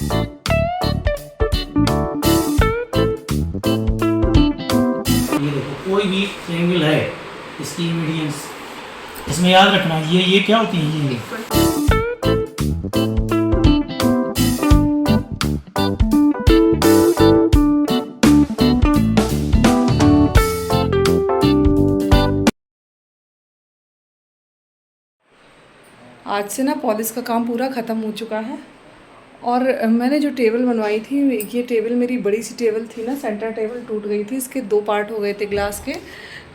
ये देखो कोई भी ट्रायंगल है, इसकी इमीडियंस इसमें याद रखना, ये क्या होती है ये आज से ना पॉलिश का काम पूरा ख़त्म हो चुका है। और मैंने जो टेबल बनवाई थी, ये टेबल मेरी बड़ी सी टेबल थी ना, सेंटर टेबल टूट गई थी, इसके 2 पार्ट हो गए थे ग्लास के।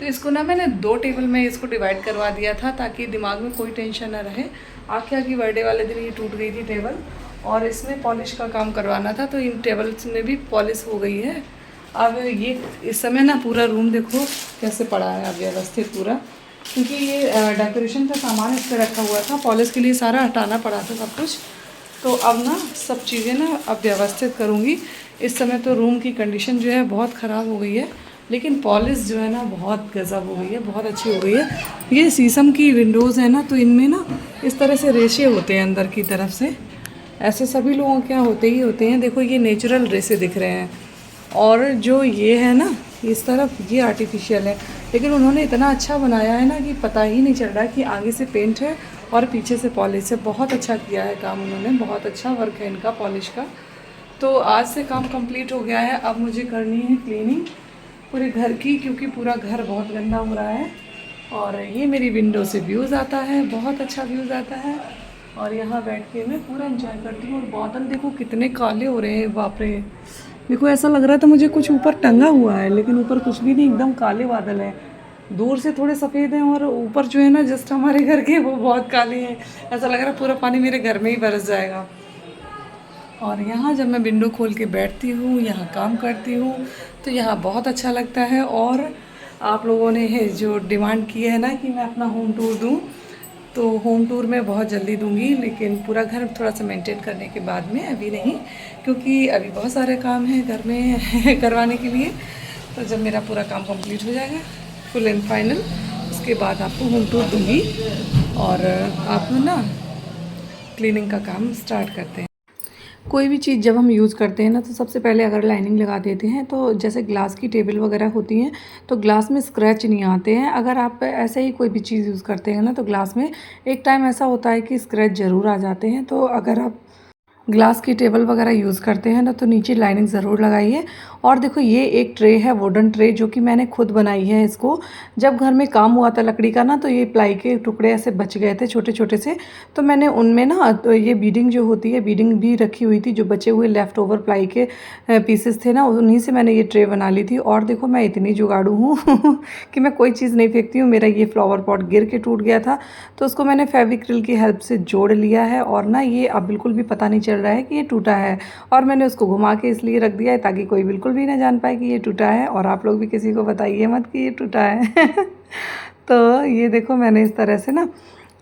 तो इसको ना मैंने 2 टेबल में इसको डिवाइड करवा दिया था ताकि दिमाग में कोई टेंशन ना रहे। आख्या की बर्थडे वाले दिन ये टूट गई थी टेबल और इसमें पॉलिश का काम करवाना था, तो इन टेबल्स में भी पॉलिश हो गई है। अब ये इस समय ना पूरा रूम देखो कैसे पड़ा है अव्यवस्थित पूरा, क्योंकि ये डेकोरेशन का सामान इस पर रखा हुआ था, पॉलिश के लिए सारा हटाना पड़ा था सब कुछ। तो अब ना सब चीज़ें ना अब व्यवस्थित करूँगी। इस समय तो रूम की कंडीशन जो है बहुत ख़राब हो गई है, लेकिन पॉलिश जो है ना बहुत गज़ब हो गई है, बहुत अच्छी हो गई है। ये शीशम की विंडोज़ है ना, तो इनमें ना इस तरह से रेशे होते हैं अंदर की तरफ से, ऐसे सभी लोगों के यहाँ होते ही होते हैं। देखो ये नेचुरल रेशे दिख रहे हैं, और जो ये है ना इस तरफ ये आर्टिफिशियल है, लेकिन उन्होंने इतना अच्छा बनाया है ना कि पता ही नहीं चल रहा है कि आगे से पेंट है और पीछे से पॉलिश है। बहुत अच्छा किया है काम उन्होंने, बहुत अच्छा वर्क है इनका पॉलिश का। तो आज से काम कंप्लीट हो गया है। अब मुझे करनी है क्लीनिंग पूरे घर की, क्योंकि पूरा घर बहुत गंदा हो रहा है। और ये मेरी विंडो से व्यूज़ आता है, बहुत अच्छा व्यूज़ आता है, और यहाँ बैठ के मैं पूरा एंजॉय करती हूँ। और बादल देखो कितने काले हो रहे हैं, बाप रे। देखो ऐसा लग रहा था मुझे कुछ ऊपर टंगा हुआ है, लेकिन ऊपर कुछ भी नहीं, एकदम काले बादल हैं। दूर से थोड़े सफ़ेद हैं और ऊपर जो है ना जस्ट हमारे घर के वो बहुत काले हैं। ऐसा लग रहा है पूरा पानी मेरे घर में ही बरस जाएगा। और यहाँ जब मैं विंडो खोल के बैठती हूँ, यहाँ काम करती हूँ, तो यहाँ बहुत अच्छा लगता है। और आप लोगों ने जो डिमांड की है ना कि मैं अपना होम टूर दूँ, तो होम टूर मैं बहुत जल्दी दूंगी, लेकिन पूरा घर थोड़ा सा मेंटेन करने के बाद में, अभी नहीं, क्योंकि अभी बहुत सारे काम हैं घर में करवाने के लिए। तो जब मेरा पूरा काम कंप्लीट हो जाएगा फुल एंड फाइनल, उसके बाद आपको होम टूर दूंगी और आप ना क्लीनिंग का काम स्टार्ट करते हैं। कोई भी चीज़ जब हम यूज़ करते हैं ना, तो सबसे पहले अगर लाइनिंग लगा देते हैं, तो जैसे ग्लास की टेबल वगैरह होती हैं तो ग्लास में स्क्रैच नहीं आते हैं। अगर आप ऐसे ही कोई भी चीज़ यूज़ करते हैं ना, तो ग्लास में एक टाइम ऐसा होता है कि स्क्रैच ज़रूर आ जाते हैं। तो अगर आप ग्लास की टेबल वगैरह यूज़ करते हैं ना, तो नीचे लाइनिंग ज़रूर लगाइए। और देखो ये एक ट्रे है, वुडन ट्रे, जो कि मैंने खुद बनाई है इसको। जब घर में काम हुआ था लकड़ी का ना, तो ये प्लाई के टुकड़े ऐसे बच गए थे छोटे छोटे से, तो मैंने उनमें ना तो ये बीडिंग जो होती है, बीडिंग भी रखी हुई थी, जो बचे हुए लेफ़्ट ओवर प्लाई के पीसेस थे ना, उन्हीं से मैंने ये ट्रे बना ली थी। और देखो मैं इतनी जुगाड़ू हूँ कि मैं कोई चीज़ नहीं फेंकती हूँ। मेरा ये फ्लावर पॉट गिर के टूट गया था, तो उसको मैंने फेविक्रिल की हेल्प से जोड़ लिया है, और ना ये अब बिल्कुल भी पता नहीं चल रहा है कि ये टूटा है। और मैंने उसको घुमा के इसलिए रख दिया है ताकि कोई बिल्कुल भी ना जान पाए कि ये टूटा है, और आप लोग भी किसी को बताइए मत कि ये टूटा है तो ये देखो मैंने इस तरह से ना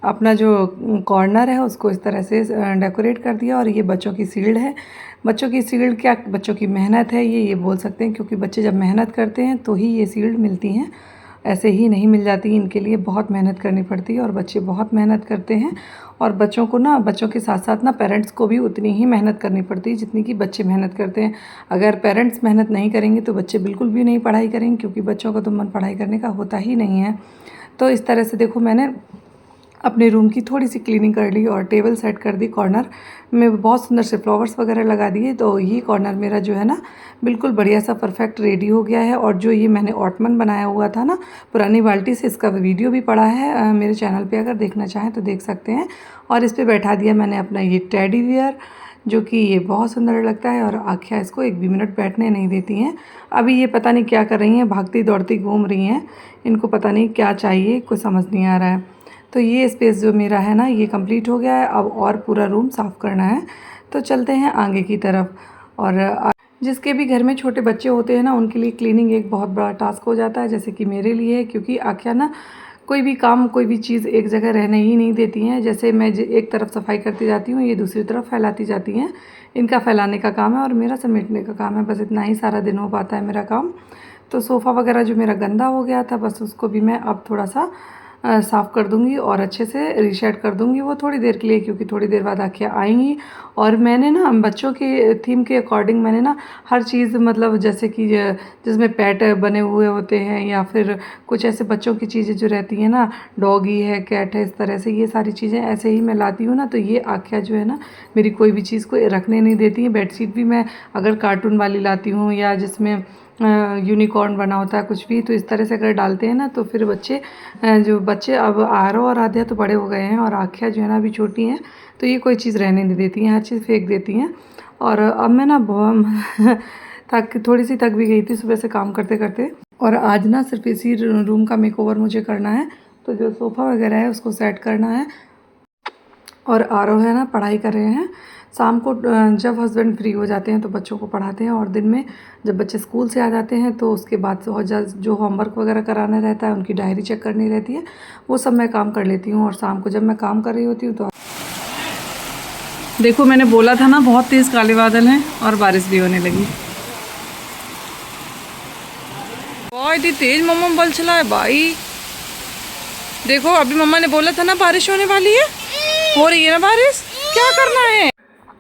अपना जो कॉर्नर है उसको इस तरह से डेकोरेट कर दिया। और ये बच्चों की शील्ड है, बच्चों की शील्ड क्या, बच्चों की मेहनत है ये बोल सकते हैं, क्योंकि बच्चे जब मेहनत करते हैं तो ही ये शील्ड मिलती हैं, ऐसे ही नहीं मिल जाती। इनके लिए बहुत मेहनत करनी पड़ती है, और बच्चे बहुत मेहनत करते हैं। और बच्चों को ना, बच्चों के साथ साथ ना पेरेंट्स को भी उतनी ही मेहनत करनी पड़ती है जितनी कि बच्चे मेहनत करते हैं। अगर पेरेंट्स मेहनत नहीं करेंगे तो बच्चे बिल्कुल भी नहीं पढ़ाई करेंगे, क्योंकि बच्चों का तो मन पढ़ाई करने का होता ही नहीं है। तो इस तरह से देखो मैंने अपने रूम की थोड़ी सी क्लीनिंग कर ली और टेबल सेट कर दी। कॉर्नर में बहुत सुंदर से फ्लावर्स वगैरह लगा दिए, तो ये कॉर्नर मेरा जो है ना बिल्कुल बढ़िया सा परफेक्ट रेडी हो गया है। और जो ये मैंने ऑटमन बनाया हुआ था ना पुरानी बाल्टी से, इसका वीडियो भी पड़ा है मेरे चैनल पे, अगर देखना चाहें तो देख सकते हैं। और इस पर बैठा दिया मैंने अपना ये टेडी बियर, जो कि ये बहुत सुंदर लगता है। और आख्या इसको एक भी मिनट बैठने नहीं देती हैं। अभी ये पता नहीं क्या कर रही हैं, भागती दौड़ती घूम रही हैं, इनको पता नहीं क्या चाहिए, कुछ समझ नहीं आ रहा है। तो ये स्पेस जो मेरा है ना ये कंप्लीट हो गया है। अब और पूरा रूम साफ़ करना है, तो चलते हैं आगे की तरफ। और जिसके भी घर में छोटे बच्चे होते हैं ना, उनके लिए क्लीनिंग एक बहुत बड़ा टास्क हो जाता है, जैसे कि मेरे लिए, क्योंकि आख्या ना कोई भी काम, कोई भी चीज़ एक जगह रहने ही नहीं देती हैं। जैसे मैं एक तरफ सफाई करती जाती हूँ, ये दूसरी तरफ फैलाती जाती हैं। इनका फैलाने का काम है और मेरा समेटने का काम है, बस इतना ही सारा दिन हो पाता है मेरा काम। तो सोफ़ा वगैरह जो मेरा गंदा हो गया था, बस उसको भी मैं अब थोड़ा सा साफ़ कर दूँगी और अच्छे से रीसेट कर दूँगी वो थोड़ी देर के लिए, क्योंकि थोड़ी देर बाद आँखें आएँगी। और मैंने ना बच्चों के थीम के अकॉर्डिंग मैंने ना हर चीज़, मतलब जैसे कि जिसमें पेट बने हुए होते हैं या फिर कुछ ऐसे बच्चों की चीज़ें जो रहती हैं ना, डॉगी है, कैट है, इस तरह से ये सारी चीज़ें ऐसे ही मैं लाती हूँ ना, तो ये आँखें जो है ना मेरी कोई भी चीज़ को रखने नहीं देती हैं। बेडशीट भी मैं अगर कार्टून वाली लाती हूँ या जिसमें यूनिकॉर्न बना होता है कुछ भी, तो इस तरह से अगर डालते हैं ना तो फिर बच्चे जो बच्चे अब आरव और आध्या तो बड़े हो गए हैं और आँखें जो है ना अभी छोटी हैं, तो ये कोई चीज़ रहने नहीं देती हैं, हर चीज़ फेंक देती हैं। और अब मैं ना बहुत थोड़ी सी थक भी गई थी सुबह से काम करते करते, और आज ना सिर्फ इसी रूम का मेकओवर मुझे करना है। तो जो सोफ़ा वगैरह है उसको सेट करना है। और आरव है ना पढ़ाई कर रहे हैं। शाम को जब हस्बैंड फ्री हो जाते हैं तो बच्चों को पढ़ाते हैं, और दिन में जब बच्चे स्कूल से आ जाते हैं तो उसके बाद जो होमवर्क वगैरह कराना रहता है, उनकी डायरी चेक करनी रहती है, वो सब मैं काम कर लेती हूँ। और शाम को जब मैं काम कर रही होती हूँ तो देखो, मैंने बोला था ना बहुत तेज़ काले बादल हैं और बारिश भी होने लगी। बहुत इतनी तेज़ मम्मा बल चला है भाई। देखो अभी मम्मा ने बोला था ना बारिश होने वाली है, हो रही है ना बारिश। क्या करना है?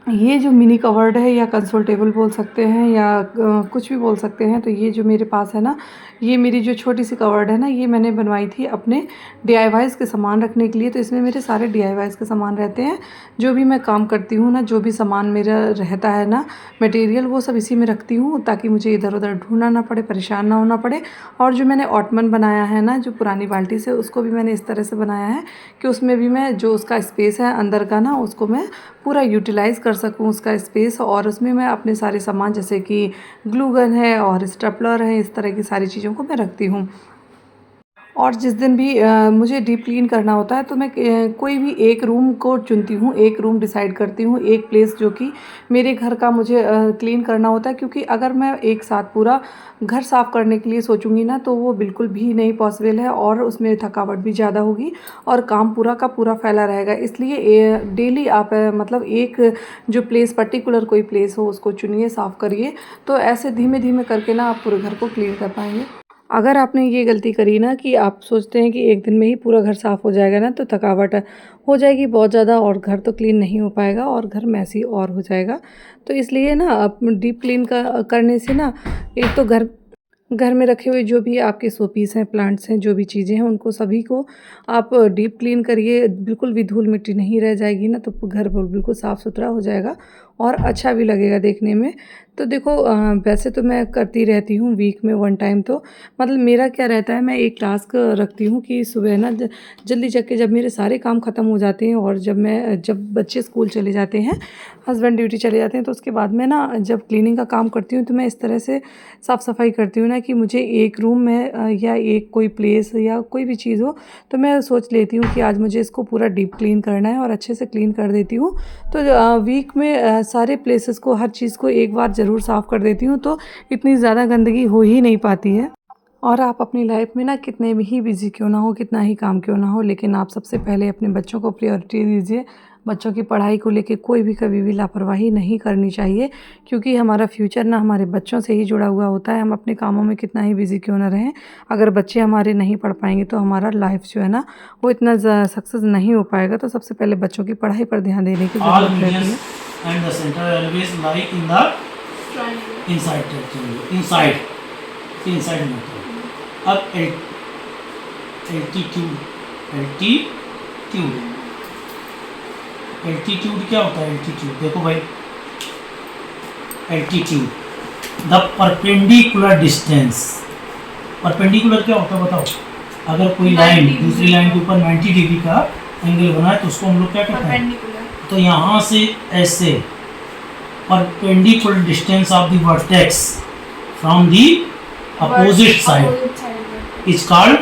ये जो मिनी कवर्ड है या कंसोल टेबल बोल सकते हैं या कुछ भी बोल सकते हैं, तो ये जो मेरे पास है ना, ये मेरी जो छोटी सी कवर्ड है ना, ये मैंने बनवाई थी अपने DIYs के सामान रखने के लिए। तो इसमें मेरे सारे DIYs के सामान रहते हैं। जो भी मैं काम करती हूँ ना, जो भी सामान मेरा रहता है ना, मटेरियल, वो सब इसी में रखती हूँ ताकि मुझे इधर उधर ढूंढना ना पड़े, परेशान ना होना पड़े। और जो मैंने ऑटमन बनाया है ना, जो पुरानी बाल्टी से, उसको भी मैंने इस तरह से बनाया है कि उसमें भी मैं जो उसका स्पेस है अंदर का ना, उसको मैं पूरा यूटिलाइज़ कर सकूँ उसका स्पेस। और उसमें मैं अपने सारे सामान जैसे कि ग्लू गन है और स्टेपलर है, इस तरह की सारी चीज़ों को मैं रखती हूँ। और जिस दिन भी मुझे डीप क्लीन करना होता है तो मैं कोई भी एक रूम को चुनती हूँ, एक रूम डिसाइड करती हूँ, एक प्लेस जो कि मेरे घर का मुझे क्लीन करना होता है। क्योंकि अगर मैं एक साथ पूरा घर साफ़ करने के लिए सोचूंगी ना, तो वो बिल्कुल भी नहीं पॉसिबल है और उसमें थकावट भी ज़्यादा होगी और काम पूरा का पूरा फैला रहेगा। इसलिए डेली आप मतलब एक जो प्लेस, पर्टिकुलर कोई प्लेस हो, उसको चुनिए, साफ़ करिए। तो ऐसे धीमे धीमे करके ना आप पूरे घर को क्लीन कर पाएंगे। अगर आपने ये गलती करी ना कि आप सोचते हैं कि एक दिन में ही पूरा घर साफ़ हो जाएगा ना, तो थकावट हो जाएगी बहुत ज़्यादा और घर तो क्लीन नहीं हो पाएगा और घर मैसी और हो जाएगा। तो इसलिए ना आप डीप क्लीन करने से ना, एक तो घर में रखे हुए जो भी आपके शो पीस हैं, प्लांट्स हैं, जो भी चीज़ें हैं, उनको सभी को आप डीप क्लीन करिए। बिल्कुल भी धूल मिट्टी नहीं रह जाएगी ना, तो घर बिल्कुल साफ़ सुथरा हो जाएगा और अच्छा भी लगेगा देखने में। तो देखो वैसे तो मैं करती रहती हूँ वीक में 1 टाइम। तो मतलब मेरा क्या रहता है, मैं एक टास्क रखती हूँ कि सुबह ना जल्दी जग के जब मेरे सारे काम ख़त्म हो जाते हैं और जब बच्चे स्कूल चले जाते हैं, हस्बैंड ड्यूटी चले जाते हैं, तो उसके बाद मैं ना जब क्लीनिंग का काम करती हूँ तो मैं इस तरह से साफ़ सफाई करती हूँ ना कि मुझे एक रूम में या एक कोई प्लेस या कोई भी चीज़ हो, तो मैं सोच लेती हूँ कि आज मुझे इसको पूरा डीप क्लीन करना है और अच्छे से क्लीन कर देती हूँ। तो वीक में सारे प्लेसेस को, हर चीज़ को एक बार ज़रूर साफ़ कर देती हूँ, तो इतनी ज़्यादा गंदगी हो ही नहीं पाती है। और आप अपनी लाइफ में ना कितने भी ही बिज़ी क्यों ना हो, कितना ही काम क्यों ना हो, लेकिन आप सबसे पहले अपने बच्चों को प्रायोरिटी दीजिए। बच्चों की पढ़ाई को लेके कोई भी कभी भी लापरवाही नहीं करनी चाहिए, क्योंकि हमारा फ्यूचर ना हमारे बच्चों से ही जुड़ा हुआ होता है। हम अपने कामों में कितना ही बिज़ी क्यों ना रहें, अगर बच्चे हमारे नहीं पढ़ पाएंगे तो हमारा लाइफ जो है ना वो इतना सक्सेस नहीं हो पाएगा। तो सबसे पहले बच्चों की पढ़ाई पर ध्यान देने की All ज़रूरत रहती medians है। and the center always lie in the inside triangle, inside matter. अब एल्टीट्यूड क्या होता है? एल्टीट्यूड देखो भाई, altitude the perpendicular distance. Perpendicular क्या होता है बताओ? अगर कोई लाइन दूसरी लाइन के ऊपर 90 डिग्री का एंगल बना है तो उसको हम लोग क्या कहते हैं? तो यहाँ से ऐसे perpendicular distance of the vertex from the opposite side is called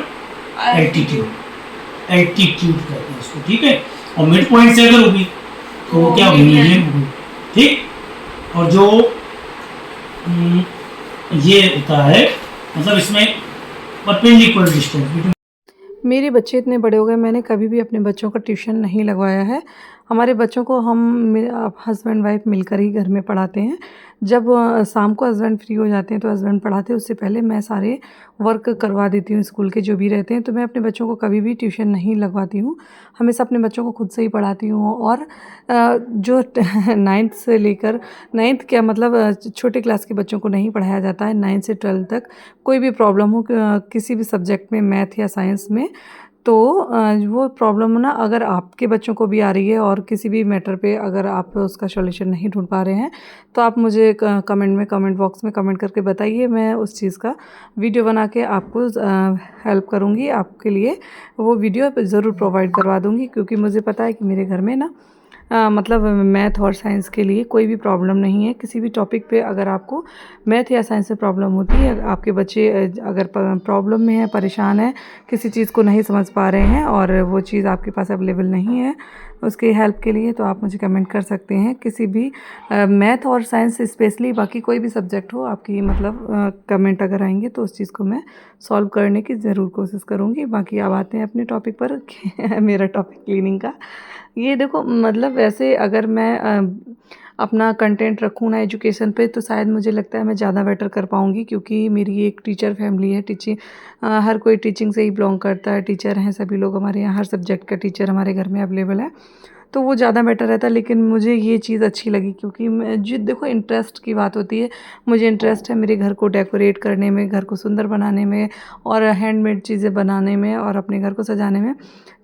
altitude. Altitude कहते हैं उसको, ठीक है। और मिड पॉइंट से अगर होगी तो वो क्या होगी? मीडियन होगी, ठीक। और जो ये होता है, मतलब इसमें परपेंडिकुलर डिस्टेंस। मेरे बच्चे इतने बड़े हो गए, मैंने कभी भी अपने बच्चों का ट्यूशन नहीं लगवाया है। हमारे बच्चों को हम हस्बैंड वाइफ मिलकर ही घर में पढ़ाते हैं। जब शाम को हस्बैंड फ्री हो जाते हैं तो हस्बैंड पढ़ाते हैं, उससे पहले मैं सारे वर्क करवा देती हूँ स्कूल के जो भी रहते हैं। तो मैं अपने बच्चों को कभी भी ट्यूशन नहीं लगवाती हूँ, हमेशा अपने बच्चों को खुद से ही पढ़ाती हूँ। और जो 9th से लेकर 9th क्या मतलब छोटे क्लास के बच्चों को नहीं पढ़ाया जाता है। 9 से 12 तक कोई भी प्रॉब्लम हो किसी भी सब्जेक्ट में, मैथ या साइंस में, तो वो प्रॉब्लम ना अगर आपके बच्चों को भी आ रही है और किसी भी मैटर पे अगर आप उसका सॉल्यूशन नहीं ढूंढ पा रहे हैं, तो आप मुझे कमेंट बॉक्स में कमेंट करके बताइए। मैं उस चीज़ का वीडियो बना के आपको हेल्प करूँगी, आपके लिए वो वीडियो ज़रूर प्रोवाइड करवा दूँगी। क्योंकि मुझे पता है कि मेरे घर में ना मतलब मैथ और साइंस के लिए कोई भी प्रॉब्लम नहीं है। किसी भी टॉपिक पे अगर आपको मैथ या साइंस में प्रॉब्लम होती है, आपके बच्चे अगर प्रॉब्लम में है, परेशान है, किसी चीज़ को नहीं समझ पा रहे हैं और वो चीज़ आपके पास अवेलेबल नहीं है उसकी हेल्प के लिए, तो आप मुझे कमेंट कर सकते हैं। किसी भी मैथ और साइंस स्पेशली, बाकी कोई भी सब्जेक्ट हो आपकी मतलब कमेंट अगर आएंगे तो उस चीज़ को मैं सॉल्व करने की ज़रूर कोशिश करूँगी। बाकी अब आते हैं अपने टॉपिक पर मेरा टॉपिक क्लीनिंग का। ये देखो मतलब वैसे अगर मैं अपना कंटेंट रखूँ ना एजुकेशन पे, तो शायद मुझे लगता है मैं ज़्यादा बेटर कर पाऊँगी। क्योंकि मेरी एक टीचर फैमिली है, हर कोई टीचिंग से ही बिलोंग करता है, टीचर हैं सभी लोग हमारे यहाँ, हर सब्जेक्ट का टीचर हमारे घर में अवेलेबल है, तो वो ज़्यादा बेटर रहता है। लेकिन मुझे ये चीज़ अच्छी लगी क्योंकि मैं जो देखो इंटरेस्ट की बात होती है, मुझे इंटरेस्ट है मेरे घर को डेकोरेट करने में, घर को सुंदर बनाने में और हैंडमेड चीज़ें बनाने में और अपने घर को सजाने में।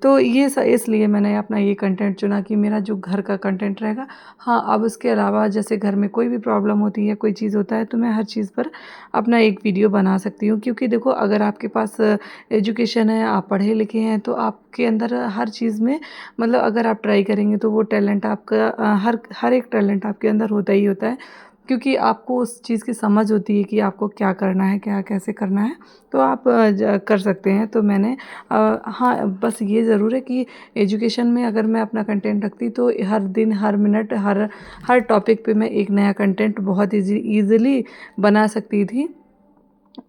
तो ये इसलिए मैंने अपना ये कंटेंट चुना कि मेरा जो घर का कंटेंट रहेगा। हाँ, अब उसके अलावा जैसे घर में कोई भी प्रॉब्लम होती है, कोई चीज़ होता है, तो मैं हर चीज़ पर अपना एक वीडियो बना सकती हूँ। क्योंकि देखो अगर आपके पास एजुकेशन है, आप पढ़े लिखे हैं, तो आपके अंदर हर चीज़ में मतलब अगर आप ट्राई करेंगे तो वो टैलेंट आपका हर एक टैलेंट आपके अंदर होता ही होता है। क्योंकि आपको उस चीज़ की समझ होती है कि आपको क्या करना है, क्या कैसे करना है, तो आप कर सकते हैं। तो मैंने हाँ, बस ये ज़रूर है कि एजुकेशन में अगर मैं अपना कंटेंट रखती तो हर दिन, हर मिनट, हर टॉपिक पे मैं एक नया कंटेंट बहुत ईज़िली बना सकती थी।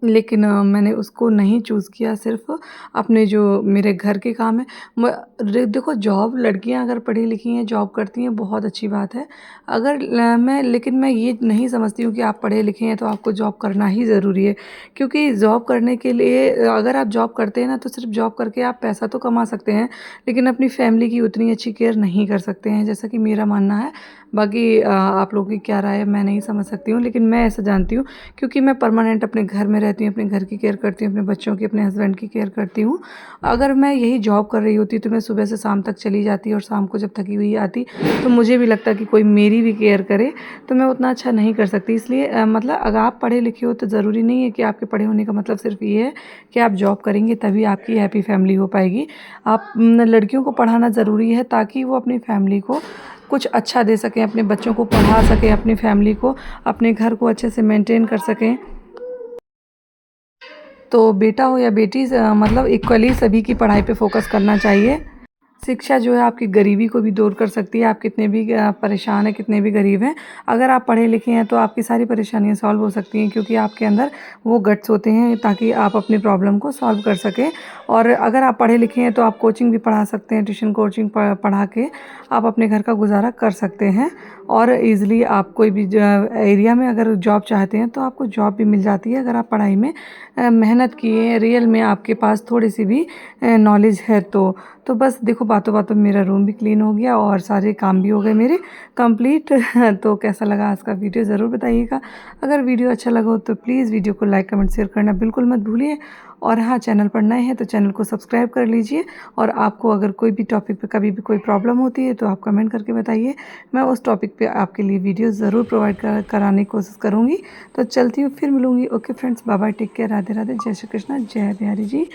लेकिन मैंने उसको नहीं चूज़ किया, सिर्फ़ अपने जो मेरे घर के काम है। देखो जॉब, लड़कियां अगर पढ़ी लिखी हैं, जॉब करती हैं, बहुत अच्छी बात है। लेकिन मैं ये नहीं समझती हूँ कि आप पढ़े लिखे हैं तो आपको जॉब करना ही ज़रूरी है। क्योंकि जॉब करने के लिए अगर आप जॉब करते हैं ना, तो सिर्फ जॉब करके आप पैसा तो कमा सकते हैं, लेकिन अपनी फैमिली की उतनी अच्छी केयर नहीं कर सकते हैं, जैसा कि मेरा मानना है। बाकी आप लोगों की क्या राय है मैं नहीं समझ सकती हूँ, लेकिन मैं ऐसा जानती हूँ क्योंकि मैं परमानेंट अपने घर में रहती हूँ, अपने घर की केयर करती हूँ, अपने बच्चों की, अपने हस्बैंड की केयर करती हूँ। अगर मैं यही जॉब कर रही होती तो मैं सुबह से शाम तक चली जाती और शाम को जब थकी हुई आती तो मुझे भी लगता कि कोई मेरी भी केयर करे, तो मैं उतना अच्छा नहीं कर सकती। इसलिए मतलब अगर आप पढ़े लिखे हो तो ज़रूरी नहीं है कि आपके पढ़े होने का मतलब सिर्फ ये है कि आप जॉब करेंगे तभी आपकी हैप्पी फैमिली हो पाएगी। आप लड़कियों को पढ़ाना ज़रूरी है ताकि वो अपनी फैमिली को कुछ अच्छा दे सकें, अपने बच्चों को पढ़ा सकें, अपनी फैमिली को, अपने घर को अच्छे से मेंटेन कर सकें। तो बेटा हो या बेटी मतलब इक्वली सभी की पढ़ाई पे फोकस करना चाहिए। शिक्षा जो है आपकी गरीबी को भी दूर कर सकती है। आप कितने भी परेशान हैं, कितने भी गरीब हैं, अगर आप पढ़े लिखे हैं तो आपकी सारी परेशानियां सॉल्व हो सकती हैं। क्योंकि आपके अंदर वो गट्स होते हैं ताकि आप अपनी प्रॉब्लम को सॉल्व कर सकें। और अगर आप पढ़े लिखे हैं तो आप कोचिंग भी पढ़ा सकते हैं, ट्यूशन कोचिंग पढ़ा के आप अपने घर का गुजारा कर सकते हैं। और ईज़िली आप कोई भी एरिया में अगर जॉब चाहते हैं तो आपको जॉब भी मिल जाती है, अगर आप पढ़ाई में मेहनत किए, रियल में आपके पास थोड़ी सी भी नॉलेज है तो बस देखो बातों बातों में मेरा रूम भी क्लीन हो गया और सारे काम भी हो गए मेरे कंप्लीट। तो कैसा लगा आज का वीडियो ज़रूर बताइएगा। अगर वीडियो अच्छा लगा हो तो प्लीज़ वीडियो को लाइक कमेंट शेयर करना बिल्कुल मत भूलिए। और हाँ, चैनल पर नए हैं तो चैनल को सब्सक्राइब कर लीजिए। और आपको अगर कोई भी टॉपिक पे कभी भी कोई प्रॉब्लम होती है तो आप कमेंट करके बताइए, मैं उस टॉपिक पे आपके लिए वीडियो ज़रूर प्रोवाइड कराने की कोशिश करूँगी। तो चलती हूँ, फिर मिलूँगी। Okay friends, bye bye, take care, Radhe Radhe, जय श्री कृष्णा, जय बिहारी जी।